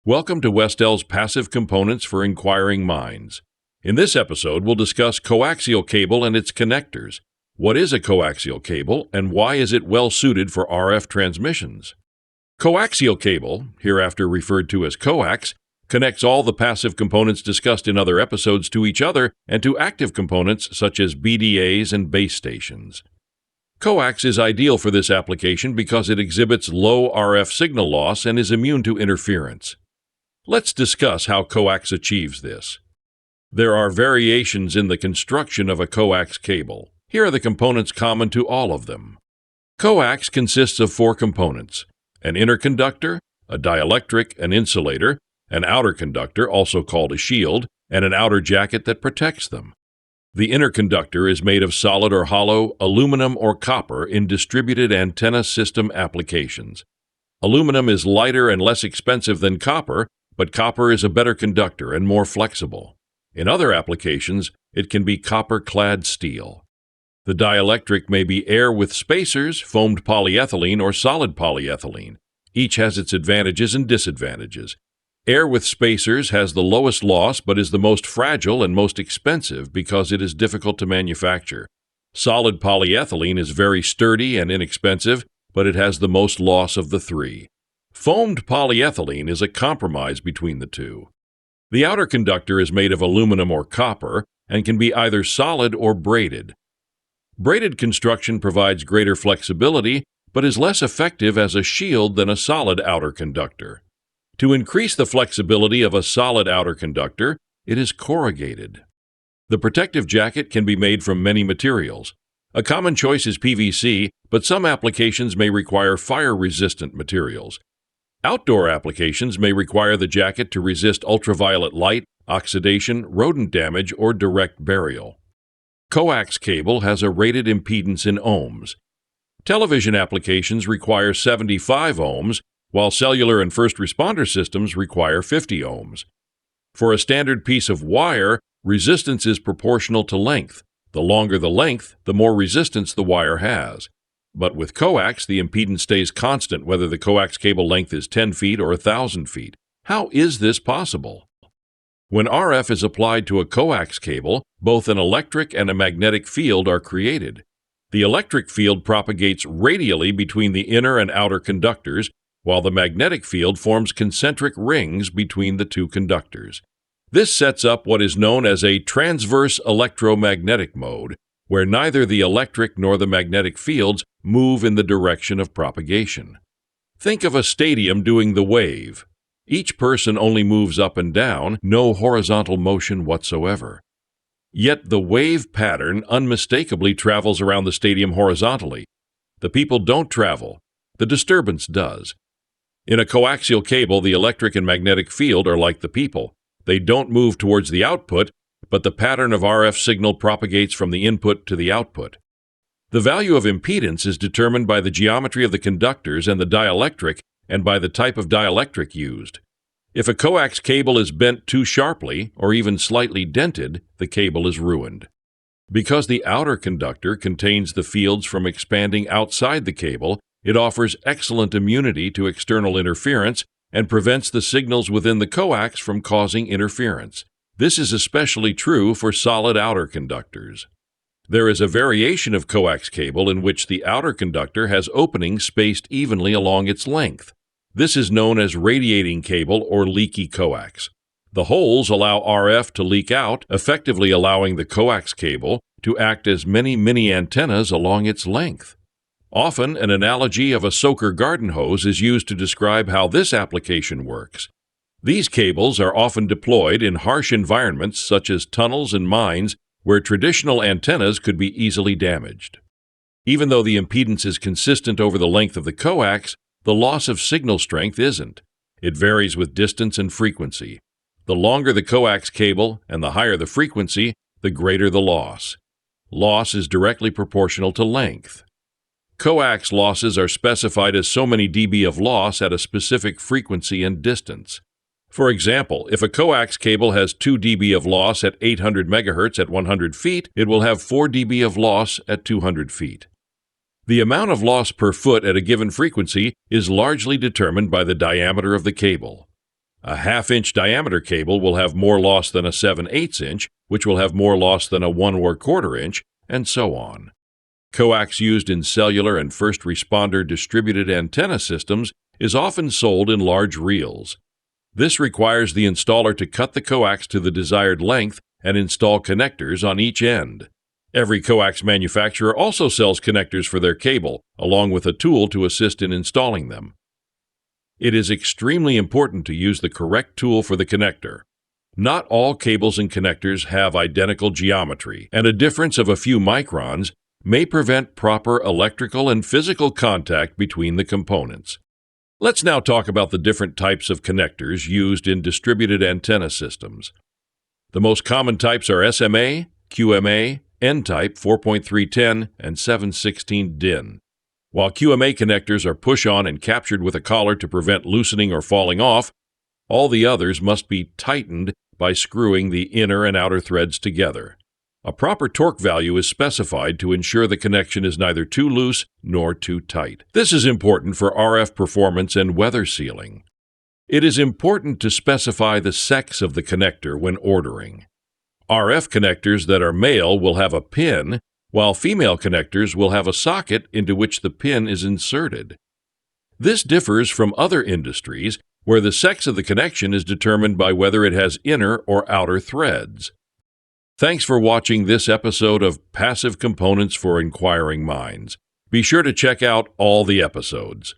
Welcome to Westel's Passive Components for Inquiring Minds. In this episode, we'll discuss coaxial cable and its connectors. What is a coaxial cable, and why is it well suited for RF transmissions? Coaxial cable, hereafter referred to as coax, connects all the passive components discussed in other episodes to each other and to active components such as BDAs and base stations. Coax is ideal for this application because it exhibits low RF signal loss and is immune to interference. Let's discuss how coax achieves this. There are variations in the construction of a coax cable. Here are the components common to all of them. Coax consists of four components: an inner conductor, a dielectric, an insulator, an outer conductor, also called a shield, and an outer jacket that protects them. The inner conductor is made of solid or hollow, aluminum or copper in distributed antenna system applications. Aluminum is lighter and less expensive than copper, but copper is a better conductor and more flexible. In other applications, it can be copper-clad steel. The dielectric may be air with spacers, foamed polyethylene, or solid polyethylene. Each has its advantages and disadvantages. Air with spacers has the lowest loss but is the most fragile and most expensive because it is difficult to manufacture. Solid polyethylene is very sturdy and inexpensive, but it has the most loss of the three. Foamed polyethylene is a compromise between the two. The outer conductor is made of aluminum or copper and can be either solid or braided. Braided construction provides greater flexibility but is less effective as a shield than a solid outer conductor. To increase the flexibility of a solid outer conductor, it is corrugated. The protective jacket can be made from many materials. A common choice is PVC, but some applications may require fire-resistant materials. Outdoor applications may require the jacket to resist ultraviolet light, oxidation, rodent damage, or direct burial. Coax cable has a rated impedance in ohms. Television applications require 75 ohms, while cellular and first responder systems require 50 ohms. For a standard piece of wire, resistance is proportional to length. The longer the length, the more resistance the wire has. But with coax, the impedance stays constant whether the coax cable length is 10 feet or 1,000 feet. How is this possible? When RF is applied to a coax cable, both an electric and a magnetic field are created. The electric field propagates radially between the inner and outer conductors, while the magnetic field forms concentric rings between the two conductors. This sets up what is known as a transverse electromagnetic mode, where neither the electric nor the magnetic fields move in the direction of propagation. Think of a stadium doing the wave. Each person only moves up and down, no horizontal motion whatsoever. Yet the wave pattern unmistakably travels around the stadium horizontally. The people don't travel. The disturbance does. In a coaxial cable, the electric and magnetic field are like the people. They don't move towards the output, but the pattern of RF signal propagates from the input to the output. The value of impedance is determined by the geometry of the conductors and the dielectric and by the type of dielectric used. If a coax cable is bent too sharply or even slightly dented, the cable is ruined. Because the outer conductor contains the fields from expanding outside the cable, it offers excellent immunity to external interference and prevents the signals within the coax from causing interference. This is especially true for solid outer conductors. There is a variation of coax cable in which the outer conductor has openings spaced evenly along its length. This is known as radiating cable or leaky coax. The holes allow RF to leak out, effectively allowing the coax cable to act as many mini antennas along its length. Often, an analogy of a soaker garden hose is used to describe how this application works. These cables are often deployed in harsh environments such as tunnels and mines where traditional antennas could be easily damaged. Even though the impedance is consistent over the length of the coax, the loss of signal strength isn't. It varies with distance and frequency. The longer the coax cable and the higher the frequency, the greater the loss. Loss is directly proportional to length. Coax losses are specified as so many dB of loss at a specific frequency and distance. For example, if a coax cable has 2 dB of loss at 800 MHz at 100 feet, it will have 4 dB of loss at 200 feet. The amount of loss per foot at a given frequency is largely determined by the diameter of the cable. A half-inch diameter cable will have more loss than a 7/8 inch, which will have more loss than a 1 inch, and so on. Coax used in cellular and first responder distributed antenna systems is often sold in large reels. This requires the installer to cut the coax to the desired length and install connectors on each end. Every coax manufacturer also sells connectors for their cable, along with a tool to assist in installing them. It is extremely important to use the correct tool for the connector. Not all cables and connectors have identical geometry, and a difference of a few microns may prevent proper electrical and physical contact between the components. Let's now talk about the different types of connectors used in distributed antenna systems. The most common types are SMA, QMA, N-type 4.310, and 716 DIN. While QMA connectors are push-on and captured with a collar to prevent loosening or falling off, all the others must be tightened by screwing the inner and outer threads together. A proper torque value is specified to ensure the connection is neither too loose nor too tight. This is important for RF performance and weather sealing. It is important to specify the sex of the connector when ordering. RF connectors that are male will have a pin, while female connectors will have a socket into which the pin is inserted. This differs from other industries where the sex of the connection is determined by whether it has inner or outer threads. Thanks for watching this episode of Passive Components for Inquiring Minds. Be sure to check out all the episodes.